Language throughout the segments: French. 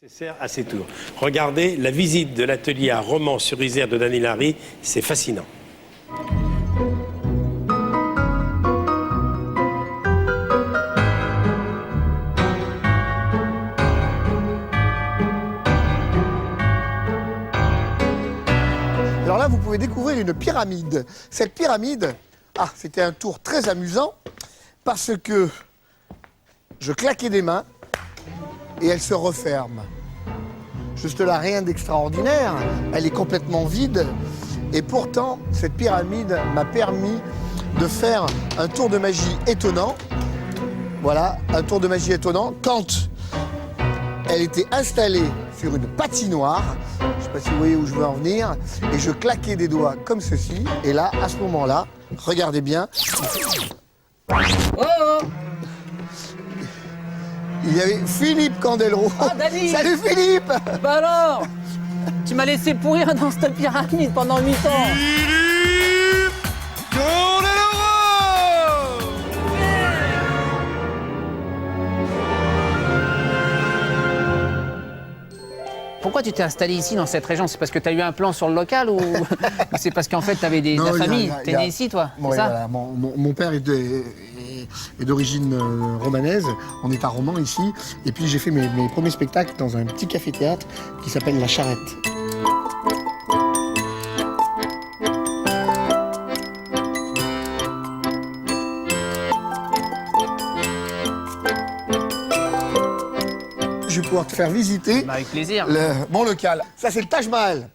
Nécessaire à ses tours. Regardez la visite de l'atelier à Romans-sur-Isère de Dany Larry, c'est fascinant. Alors là, vous pouvez découvrir une pyramide. Cette pyramide, c'était un tour très amusant parce que je claquais des mains et elle se referme. Juste là, rien d'extraordinaire. Elle est complètement vide. Et pourtant, cette pyramide m'a permis de faire un tour de magie étonnant. Voilà, un tour de magie étonnant. Quand elle était installée sur une patinoire, je ne sais pas si vous voyez où je veux en venir, et je claquais des doigts comme ceci. Et là, à ce moment-là, regardez bien. Il y avait Philippe Candeloro. Ah, Dany. Salut Philippe. Bah alors, tu m'as laissé pourrir dans cette pyramide pendant 8 ans. Pourquoi tu t'es installé ici, dans cette région? C'est parce que tu as eu un plan sur le local ou c'est parce qu'en fait tu avais de la famille? T'es né ici, toi? Bon, c'est ça? voilà, mon père est d'origine romanaise. On est à Romans ici. Et puis j'ai fait mes premiers spectacles dans un petit café-théâtre qui s'appelle La Charrette. Je vais pouvoir te faire visiter Bah, avec plaisir. mon local. Ça, c'est le Taj Mahal.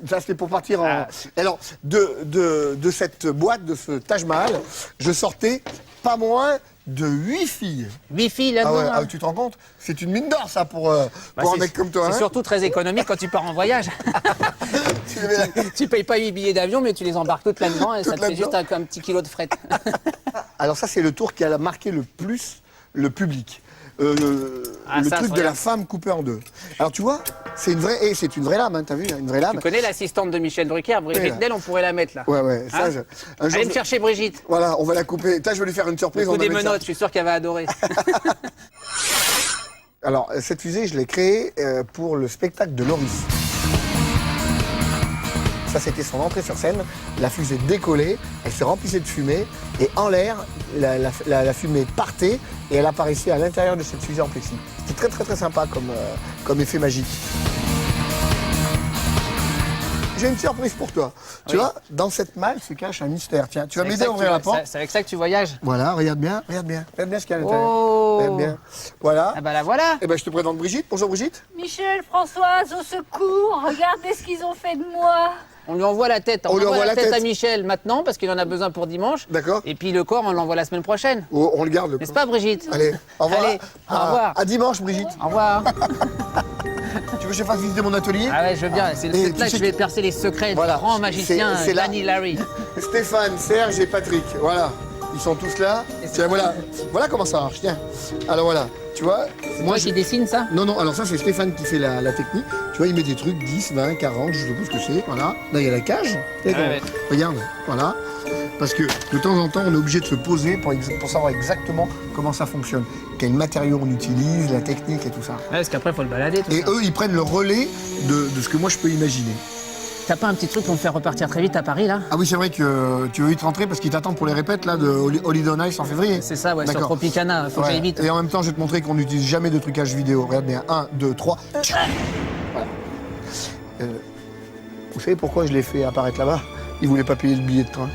Ça, c'était pour partir en... Alors, de cette boîte, de ce Taj Mahal, je sortais pas moins de 8 filles. 8 filles là-dedans. Tu te rends compte? C'est une mine d'or, ça, pour un mec comme toi. C'est Hein, surtout très économique quand tu pars en voyage. Tu payes pas 8 billets d'avion, mais tu les embarques toutes là-dedans et ça te fait juste un petit kilo de fret. Alors ça, c'est le tour qui a marqué le plus le public. Le truc de la femme coupée en deux. Alors tu vois, c'est une vraie lame, hein, t'as vu, une vraie lame. Tu connais l'assistante de Michel Drucker, Brigitte Del, on pourrait la mettre là. Ouais, ça, Hein un jour, Allez me chercher Brigitte. Voilà, on va la couper. Je vais lui faire une surprise. Le coup des menottes, je suis sûr qu'elle va adorer. Alors, cette fusée, je l'ai créée pour le spectacle de Loris. Ça, c'était son entrée sur scène. La fusée décollait, elle se remplissait de fumée, et en l'air, la fumée partait, et elle apparaissait à l'intérieur de cette fusée en plexi. C'était très sympa comme effet magique. J'ai une surprise pour toi. Tu vois, dans cette malle se cache un mystère. Tiens, tu vas m'aider à ouvrir la porte. C'est avec ça que tu voyages? Voilà, regarde bien ce qu'il y a à l'intérieur. Oh. Regarde bien. Voilà. Ah bah la voilà. Eh ben, je te présente Brigitte. Bonjour Brigitte. Michel, Françoise, au secours, regardez ce qu'ils ont fait de moi. On lui envoie la tête. On lui envoie la tête à Michel maintenant parce qu'il en a besoin pour dimanche. D'accord. Et puis le corps, on l'envoie la semaine prochaine. Oh, on le garde le N'est-ce corps. pas, Brigitte? Allez, au revoir. Allez, au revoir. À dimanche, Brigitte. Au revoir. Tu veux que je fasse visiter mon atelier? Ah ouais, je veux bien. C'est Et là que je vais percer les secrets du grand magicien c'est là. Dany Larry. Stéphane, Serge et Patrick. Voilà. Ils sont tous là. Tiens, voilà. Voilà comment ça marche. Tiens. Alors voilà. Tu vois, Moi qui dessine ça? Non, alors ça c'est Stéphane qui fait la technique. Tu vois, il met des trucs 10, 20, 40, je sais pas ce que c'est. Voilà. Là, il y a la cage. Ouais. Regarde, voilà. Parce que de temps en temps, on est obligé de se poser pour savoir exactement comment ça fonctionne. Quels matériaux on utilise, la technique et tout ça. Ouais, parce qu'après, il faut le balader. Tout Et ça. eux, ils prennent le relais de ce que moi je peux imaginer. T'as pas un petit truc pour me faire repartir très vite à Paris, là? Ah oui, c'est vrai que tu veux vite rentrer parce qu'ils t'attendent pour les répètes là, de Holiday on Ice en février. C'est ça, ouais, sur D'accord. Tropicana. Faut que j'aille vite. Et en même temps, je vais te montrer qu'on n'utilise jamais de trucage vidéo. Regarde bien. 1, 2, 3. Voilà. Vous savez pourquoi je l'ai fait apparaître là-bas? Ils voulaient pas payer le billet de train.